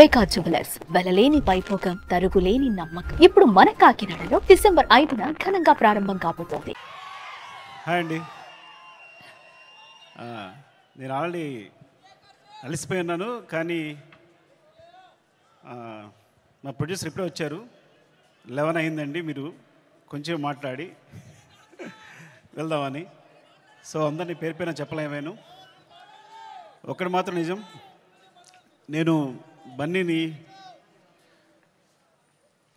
వైకా jewellers వెలలేని Vaibhogam తరుగులేని నమ్మకం ఇప్పుడు మన కాకినాడలో డిసెంబర్ 5న ఘనంగా ప్రారంభం కాబోతోంది. హాయ్ అండి, నేను ఆల్రెడీ అలసిపోయి ఉన్నాను, కానీ మా ప్రొడ్యూసర్ ఇప్పుడే వచ్చారు. 11 అయిందండి, మీరు కొంచెం మాట్లాడి వెళ్దామని. సో అందరినీ పేరు పైన చెప్పలేమేను. ఒకటి మాత్రం నిజం, నేను బన్నీని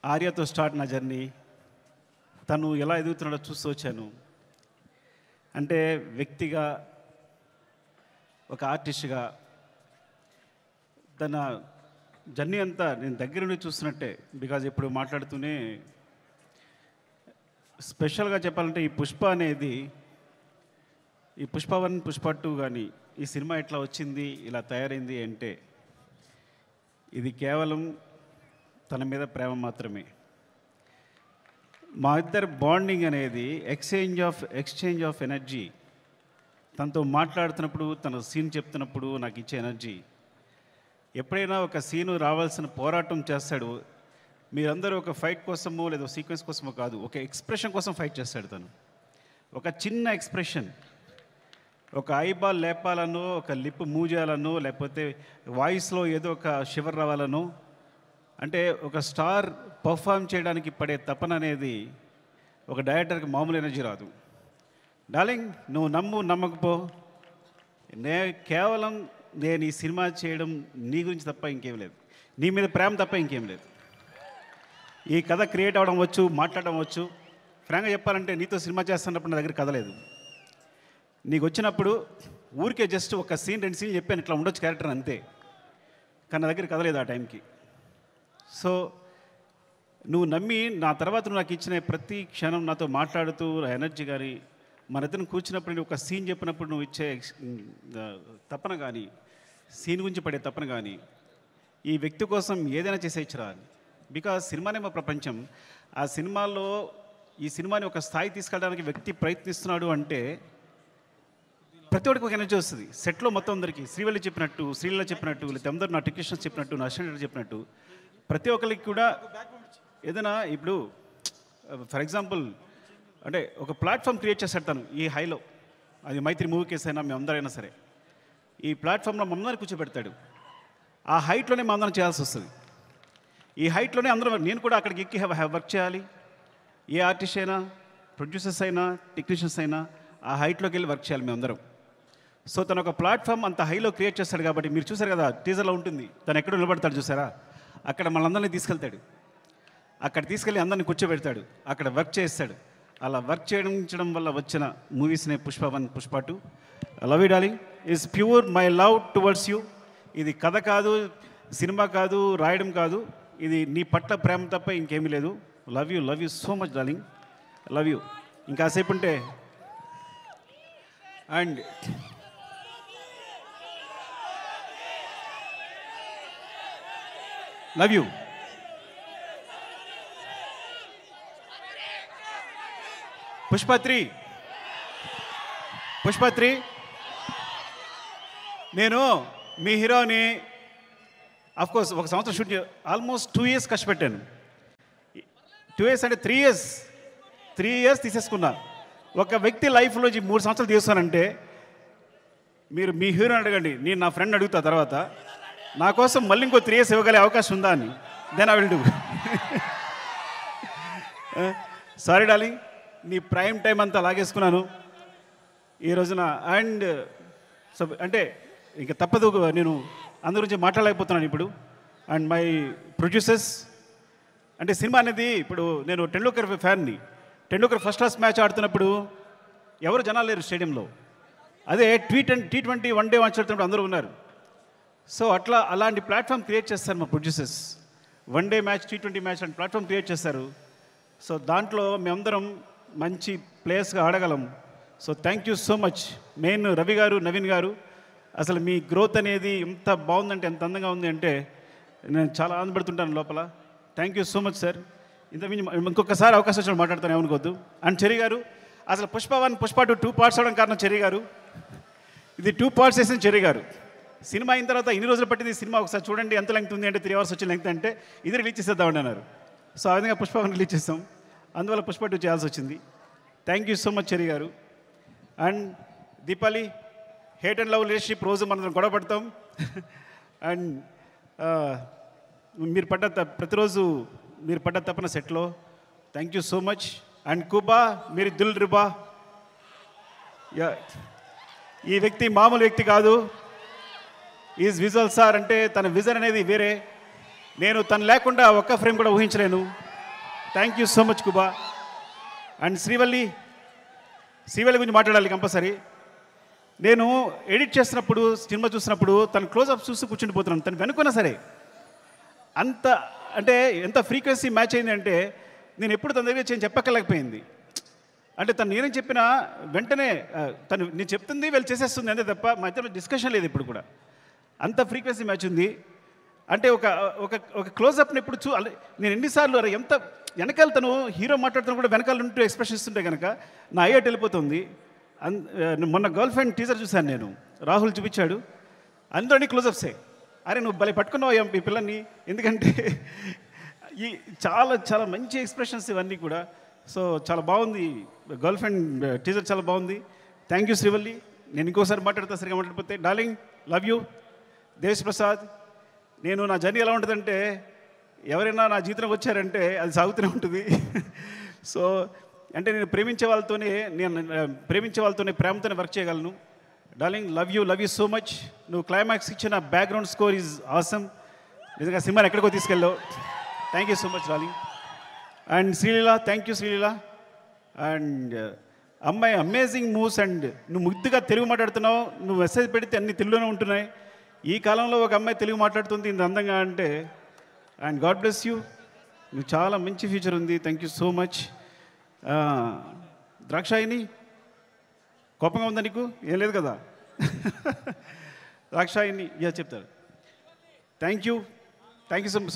ఆర్యతో స్టార్ట్ నా జర్నీ, తను ఎలా ఎదుగుతున్నాడో చూస్తూ వచ్చాను. అంటే వ్యక్తిగా, ఒక ఆర్టిస్ట్గా తన జర్నీ అంతా నేను దగ్గర నుండి చూస్తున్నట్టే. బికాజ్ ఇప్పుడు మాట్లాడుతూనే స్పెషల్గా చెప్పాలంటే ఈ పుష్ప అనేది, ఈ పుష్ప 1 పుష్ప 2 కానీ ఈ సినిమా ఎట్లా వచ్చింది, ఇలా తయారైంది అంటే ఇది కేవలం తన మీద ప్రేమ మాత్రమే. మా ఇద్దరు బాండింగ్ అనేది ఎక్స్చేంజ్ ఆఫ్ ఎనర్జీ. తనతో మాట్లాడుతున్నప్పుడు, తన సీన్ చెప్తున్నప్పుడు నాకు ఇచ్చే ఎనర్జీ. ఎప్పుడైనా ఒక సీను రావాల్సిన పోరాటం చేస్తాడు. మీరందరూ ఒక ఫైట్ కోసమో లేదా సీక్వెన్స్ కోసమో కాదు, ఒక ఎక్స్ప్రెషన్ కోసం ఫైట్ చేస్తాడు తను. ఒక చిన్న ఎక్స్ప్రెషన్, ఒక ఐబాల్ లేపాలనో, ఒక లిప్ మూవ్ చేయాలనో, లేకపోతే వాయిస్లో ఏదో ఒక షివర్ రావాలనో, అంటే ఒక స్టార్ పర్ఫామ్ చేయడానికి పడే తపన అనేది ఒక డైరెక్టర్కి మామూలు ఎనర్జీ రాదు. డార్లింగ్, నువ్వు నమ్మకపో, కేవలం నేను ఈ సినిమా చేయడం నీ గురించి తప్ప ఇంకేం లేదు, నీ మీద ప్రేమ తప్ప ఇంకేం లేదు. ఈ కథ క్రియేట్ అవ్వడం వచ్చు, మాట్లాడడం వచ్చు. ఫ్రాంక్గా చెప్పాలంటే నీతో సినిమా చేస్తున్నప్పుడు నా దగ్గర కథ లేదు. నీకు వచ్చినప్పుడు ఊరికే జస్ట్ ఒక సీన్ 2 సీన్లు చెప్పాను, ఇట్లా ఉండొచ్చు క్యారెక్టర్ అంతే, కానీ నా దగ్గర కథ లేదు ఆ టైంకి. సో నువ్వు నమ్మి నా తర్వాత నువ్వు నాకు ఇచ్చిన ప్రతి క్షణం నాతో మాట్లాడుతూ ఎనర్జీ కానీ, మన ఇద్దరు కూర్చున్నప్పుడు నువ్వు ఒక సీన్ చెప్పినప్పుడు నువ్వు ఇచ్చే తపన కానీ, సీన్ గురించి పడే తపన కానీ, ఈ వ్యక్తి కోసం ఏదైనా చేసేయచ్చురా. బికాజ్ సినిమానే మా ప్రపంచం. ఆ సినిమాలో ఈ సినిమాని ఒక స్థాయి తీసుకెళ్ళడానికి వ్యక్తి ప్రయత్నిస్తున్నాడు అంటే ప్రతి ఒక్కరికి ఒక ఎనర్జీ వస్తుంది. సెట్లో మొత్తం అందరికీ శ్రీవల్లి చెప్పినట్టు, శ్రీలీల చెప్పినట్టు, లేదా అందరూ నా టెక్నీషియన్స్ చెప్పినట్టు, నా అసిస్టెంట్ చెప్పినట్టు, ప్రతి ఒక్కరికి కూడా ఏదైనా ఇప్పుడు ఫర్ ఎగ్జాంపుల్ అంటే ఒక ప్లాట్ఫామ్ క్రియేట్ చేస్తాడు తను ఈ హైలో. అది మైత్రి మూవీ కేసు అయినా మేమందరైనా సరే ఈ ప్లాట్ఫామ్లో మమ్మల్ని కూర్చోబెడతాడు. ఆ హైట్లోనే మా అందరం చేయాల్సి వస్తుంది. ఈ హైట్లోనే అందరూ, నేను కూడా అక్కడికి ఎక్కి వర్క్ చేయాలి. ఏ ఆర్టిస్ట్ అయినా, ప్రొడ్యూసర్స్ అయినా, టెక్నీషియన్స్ అయినా ఆ హైట్లోకి వెళ్ళి వర్క్ చేయాలి మేమందరం. సో తను ఒక ప్లాట్ఫామ్ అంత హైలో క్రియేట్ చేస్తాడు. కాబట్టి మీరు చూసారు కదా, టీజర్లో ఉంటుంది, తను ఎక్కడ నిలబడతాడు చూసారా, అక్కడ మనందరినీ తీసుకెళ్తాడు. అక్కడ తీసుకెళ్ళి అందరినీ కూర్చోబెడతాడు, అక్కడ వర్క్ చేస్తాడు. అలా వర్క్ చేయడం వల్ల వచ్చిన మూవీస్నే Pushpa 1 Pushpa 2. Love you darling is pure my love towards you. ఇది కథ కాదు, సినిమా కాదు, రాయడం కాదు, ఇది నీ పట్ల ప్రేమ తప్ప ఇంకేమీ లేదు. Love you so much darling, love you. ఇంకాసేపు ఉంటే అండ్ లవ్ యూ. పుష్ప 3 నేను మీ హీరోని అఫ్కోర్స్ ఒక సంవత్సరం షూట్ ఆల్మోస్ట్ 2 years కష్టపెట్టాను. 2 years అంటే 3 years తీసేసుకున్నా. ఒక వ్యక్తి లైఫ్లో 3 సంవత్సరాలు తీస్తానంటే మీరు మీ హీరోని అడగండి, నేను నా ఫ్రెండ్ అడుగుతా తర్వాత నా కోసం మళ్ళీ ఇంకో 3 years ఇవ్వగలే అవకాశం ఉందా అని. Then I will do. Sorry darling, నీ ప్రైమ్ టైం అంతా లాగేసుకున్నాను ఈ రోజున. అండ్ సో అంటే ఇంకా తప్పదు, నేను అందరి గురించి మాట్లాడలేకపోతున్నాను ఇప్పుడు. అండ్ మై ప్రొడ్యూసర్స్, అంటే సినిమా అనేది ఇప్పుడు నేను టెండూల్కర్ ఫ్యాన్ని. టెండూల్కర్ ఫస్ట్ క్లాస్ మ్యాచ్ ఆడుతున్నప్పుడు ఎవరు జనాలు లేరు స్టేడియంలో. అదే T20 1 డే మ్యాచ్ ఆడుతున్నప్పుడు అందరూ ఉన్నారు. సో అలాంటి ప్లాట్ఫామ్ క్రియేట్ చేస్తారు మా producers. 1 day match, T20 match లాంటి ప్లాట్ఫామ్ క్రియేట్ చేస్తారు. సో దాంట్లో మేమందరం మంచి ప్లేయర్స్గా ఆడగలం. So thank you so much. Main Ravi garu, Naveen గారు, అసలు మీ గ్రోత్ అనేది ఎంత బాగుందంటే, ఎంత అందంగా ఉంది అంటే నేను చాలా ఆనందపడుతుంటాను లోపల. Thank you so much sir. ఇంకొకసారి అవకాశం వచ్చిన మాట్లాడతాను, ఏమనుకోవద్దు. అండ్ చెర్రీ గారు, అసలు పుష్ప 1 పుష్ప 2 2 parts అవడం కారణం చెర్రీ గారు. ఇది 2 parts వేసిన చెర్రీ గారు. సినిమా అయిన తర్వాత ఇన్ని రోజులు పట్టింది సినిమా ఒకసారి చూడండి ఎంత లెంగ్త్ ఉంది అంటే 3 hours వచ్చే లెంగ్త్ అంటే ఇది రిలీజ్ చేసేద్దామని అన్నారు. సో ఆ విధంగా పుష్ప రిలీజ్ చేస్తాం, అందువల్ల పుష్ప 2 చేయాల్సి వచ్చింది. థ్యాంక్ యూ సో మచ్ చెరి గారు. And Deepali, hate and love relationship రోజు మనం గొడవ పడతాం. అండ్ మీరు ప్రతిరోజు మీరు పడ్డ తప్పన సెట్లో thank you so much. And కుబా మీరు దిల్ రుబా, ఈ వ్యక్తి మామూలు వ్యక్తి కాదు, ఈజ్ విజువల్ సార్. అంటే తన విజన్ అనేది వేరే, నేను తను లేకుండా ఒక్క ఫ్రేమ్ కూడా ఊహించలేను. థ్యాంక్ యూ సో మచ్ కుబా. అండ్ శ్రీవల్లి గురించి మాట్లాడాలి కంపల్సరీ. నేను ఎడిట్ చేస్తున్నప్పుడు సినిమా చూసినప్పుడు తను క్లోజ్అప్ చూస్తూ కూర్చుండిపోతున్నాను, తను వెనుకున్నా సరే. అంత అంటే ఎంత ఫ్రీక్వెన్సీ మ్యాచ్ అయింది అంటే నేను ఎప్పుడు తన దగ్గర చెప్పక్కర్లేకపోయింది. అంటే తను నేనేం చెప్పినా వెంటనే తను నేను చెప్తుంది వీళ్ళు చేసేస్తుంది అంతే తప్ప మా ఇద్దరు డిస్కషన్ లేదు ఇప్పుడు కూడా. అంత ఫ్రీక్వెన్సీ మ్యాచ్ ఉంది. అంటే ఒక ఒక ఒక క్లోజ్అప్ని ఎప్పుడు నేను ఎన్నిసార్లు ఎంత వెనకాల తను హీరో మాట్లాడుతున్నా కూడా వెనకాల ఉంటూ ఎక్స్ప్రెషన్ ఇస్తుంటే కనుక నా అయ్యట్ వెళ్ళిపోతుంది. మొన్న గర్ల్ ఫ్రెండ్ టీజర్ చూశాను నేను, రాహుల్ చూపించాడు, అందరినీ క్లోజ్అప్సే. అరే నువ్వు భలే పట్టుకున్నావు ఈ పిల్లల్ని, ఎందుకంటే ఈ చాలా చాలా మంచి ఎక్స్ప్రెషన్స్ ఇవన్నీ కూడా. సో చాలా బాగుంది, గర్ల్ ఫ్రెండ్ టీజర్ చాలా బాగుంది. Thank you Srivalli. నేను ఇంకోసారి మాట్లాడతా సరిగా మాట్లాడిపోతే. Darling love you. Desh Prasad, నేను నా జర్నీ ఎలా ఉంటుందంటే ఎవరైనా నా జీవితంలోకి వచ్చారంటే అది సాగుతూనే ఉంటుంది. సో అంటే నేను ప్రేమించే వాళ్ళతోనే ప్రేమతోనే వర్క్ చేయగలను. Darling love you so much. నువ్వు క్లైమాక్స్ ఇచ్చిన బ్యాక్గ్రౌండ్ స్కోర్ ఈజ్ ఆసమ్. నిజంగా సినిమాని ఎక్కడికో తీసుకెళ్ళావు. Thank you so much darling. And Sreeleela, thank you Sreeleela. And అమ్మాయి అమేజింగ్ మూవ్స్. అండ్ నువ్వు ముద్దుగా తెలుగు మాట్లాడుతున్నావు, నువ్వు మెసేజ్ పెడితే అన్ని తెలుగులోనే ఉంటున్నాయి. ఈ కాలంలో ఒక అమ్మాయి తెలుగు మాట్లాడుతుంది ఇంత అందంగా అంటే, అండ్ గాడ్ బ్లెస్ యూ. నువ్వు చాలా మంచి ఫ్యూచర్ ఉంది. Thank you so much. Drakshayini, కోపంగా ఉందా నీకు? ఏం లేదు కదా. ద్రాక్షాయిని చెప్తారు. Thank you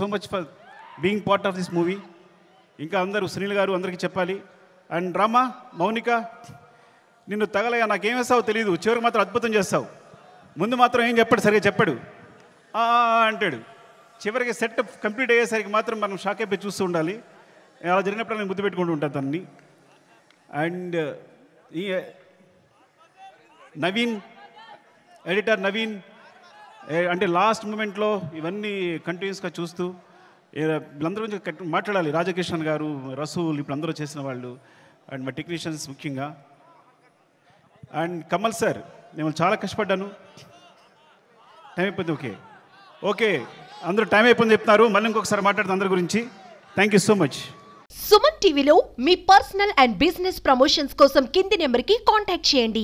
so much for being part of this movie. ఇంకా అందరూ సునీల్ గారు అందరికీ చెప్పాలి. అండ్ రామా, మౌనిక, నిన్ను తగలయ్యా నాకేం వేస్తావో తెలియదు, చివరికి మాత్రం అద్భుతం చేస్తావు. ముందు మాత్రం ఏం చెప్పాడు, సరిగా చెప్పాడు అంటాడు. చివరికి సెట్ కంప్లీట్ అయ్యేసరికి మాత్రం మనం షాక్ అయిపోయి చూస్తూ ఉండాలి. అలా జరిగినప్పుడు నేను ముద్దు పెట్టుకుంటూ ఉంటాను తనని. అండ్ ఈ నవీన్, ఎడిటర్ నవీన్, అంటే లాస్ట్ మూమెంట్లో ఇవన్నీ కంటిన్యూస్గా చూస్తూ వీళ్ళందరూ గురించి మాట్లాడాలి. రాజకిషన్ గారు, రసూల్, ఇప్పుడు అందరూ చేసిన వాళ్ళు, అండ్ మా టెక్నీషియన్స్ ముఖ్యంగా. అండ్ కమల్ సార్, నేను చాలా కష్టపడ్డాను. టైం అయిపోయింది. ఓకే అందరూ టైం అయిపోయింది చెప్తున్నారు. మళ్ళీ ఇంకొకసారి మాట్లాడుతుంది అందరి గురించి. Thank you so much. Suman టీవీలో మీ పర్సనల్ అండ్ బిజినెస్ ప్రమోషన్స్ కోసం కింది నెంబర్కి కాంటాక్ట్ చేయండి.